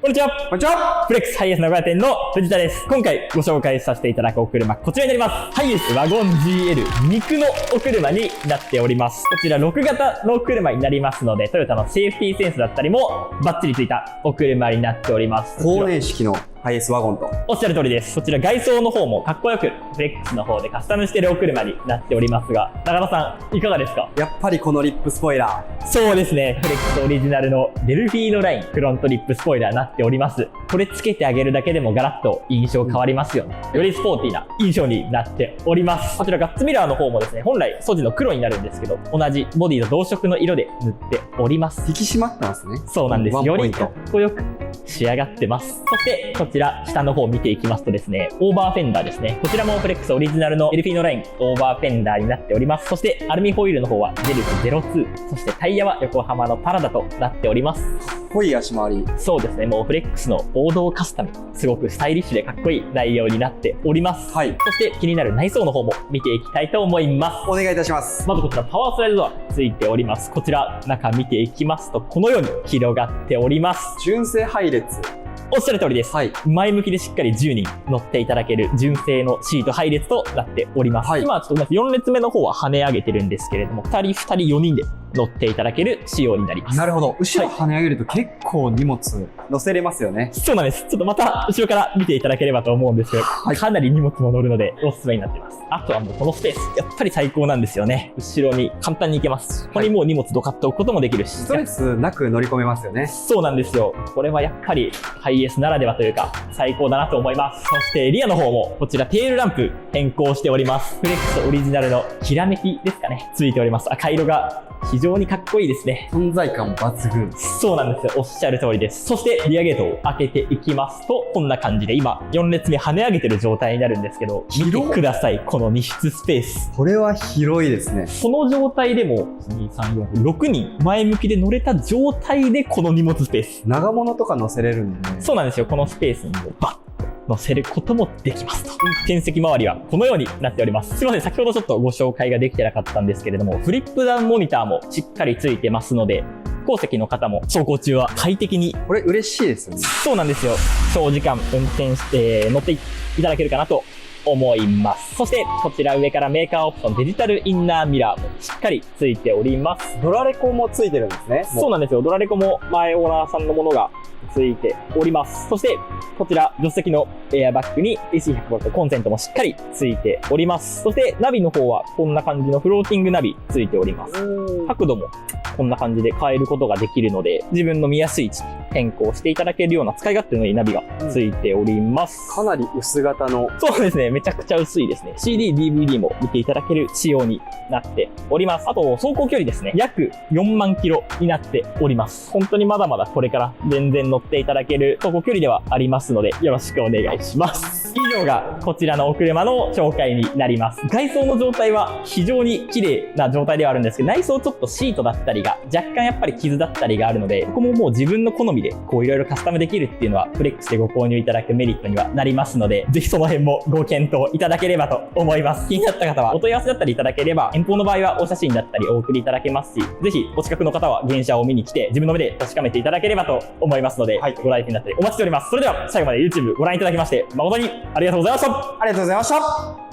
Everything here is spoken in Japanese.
こんにちは。こんにちは。フレックスハイエース名古屋店の藤田です。今回ご紹介させていただくお車、こちらになります。ハイエースワゴン GL 肉のお車になっております。こちら6型の車になりますので、トヨタのセーフティーセンスだったりもバッチリついたお車になっております。後年式のハイエースワゴンと。おっしゃる通りです。こちら外装の方もかっこよくフレックスの方でカスタムしているお車になっておりますが、中田さんいかがですか？やっぱりこのリップスポイラー。そうですね。フレックスオリジナルのデルフィーノラインフロントリップスポイラーになっております。これつけてあげるだけでもガラッと印象変わりますよね。よりスポーティーな印象になっております。こちらガッツミラーの方もですね、本来素地の黒になるんですけど、同じボディの同色の色で塗っております。引き締まってますね。そうなんです。よりワンポイントかっこよく仕上がってます。そしてこちら下の方を見ていきますとですね、オーバーフェンダーですね。こちらもフレックスオリジナルのデルフィーノラインオーバーフェンダーになっております。そしてアルミホイールの方はデルフ02、そしてタイヤは横浜のパラダとなっております。濃い足回り。そうですね、もうフレックスの王道カスタム、すごくスタイリッシュでかっこいい内容になっております。はい。そして気になる内装の方も見ていきたいと思います。お願いいたします。まずこちらパワースライドドアついております。こちら中見ていきますと、このように広がっております。純正配列。おっしゃる通りです。はい。前向きでしっかり10人乗っていただける純正のシート配列となっております。はい、今はちょっと4列目の方は跳ね上げてるんですけれども、2人4人で乗っていただける仕様になります。なるほど。後ろ跳ね上げると結構荷物乗せれますよね。そうなんです。ちょっとまた後ろから見ていただければと思うんですけど、はい、かなり荷物も乗るのでおすすめになっています。あとはもうこのスペース、やっぱり最高なんですよね。後ろに簡単に行けます。ここにもう荷物ドカッと置くこともできるし。ストレスなく乗り込めますよね。そうなんですよ。これはやっぱりハイエースならではというか、最高だなと思います。そしてリアの方もこちらテールランプ変更しております。フレックスオリジナルのきらめきですかね、ついております。赤色が非常にかっこいいですね。存在感抜群。そうなんですよ。おっしゃる通りです。そしてリアゲートを開けていきますと、こんな感じで今4列目跳ね上げてる状態になるんですけど、見てください。この荷室スペース。これは広いですね。この状態でも2、3、4、6人前向きで乗れた状態でこの荷物スペース。長物とか乗せれるんでね。そうなんですよ。このスペースにもバッと乗せることもできますと。転席周りはこのようになっております。すいません、先ほどちょっとご紹介ができてなかったんですけれども、フリップダウンモニターもしっかりついてますので、後席の方も走行中は快適に。これ嬉しいですよね。そうなんですよ。長時間運転して乗っていただけるかなと思います。そしてこちら上からメーカーオプションデジタルインナーミラーもしっかりついております。ドラレコもついてるんですね。そうなんですよ。ドラレコも前オーナーさんのものがついております。そしてこちら助手席のエアバッグに AC100V コンセントもしっかりついております。そしてナビの方はこんな感じのフローティングナビついております。角度もこんな感じで変えることができるので、自分の見やすい位置に変更していただけるような使い勝手のいいナビがついております。かなり薄型の。そうですね。めちゃくちゃ薄いですね。CD、DVD も見ていただける仕様になっております。あと、走行距離ですね。約4万キロになっております。本当にまだまだこれから全然乗っていただける走行距離ではありますので、よろしくお願いします。以上がこちらのお車の紹介になります。外装の状態は非常に綺麗な状態ではあるんですけど、内装ちょっとシートだったりが若干やっぱり傷だったりがあるので、ここももう自分の好みでこういろいろカスタムできるっていうのはフレックスでご購入いただくメリットにはなりますので、ぜひその辺もご検討いただければと思います。気になった方はお問い合わせだったりいただければ、遠方の場合はお写真だったりお送りいただけますし、ぜひお近くの方は現車を見に来て自分の目で確かめていただければと思いますので、はい、ご来店だったりお待ちしております。それでは最後まで YouTube ご覧いただきまして誠にありがとうございました。ありがとうございました。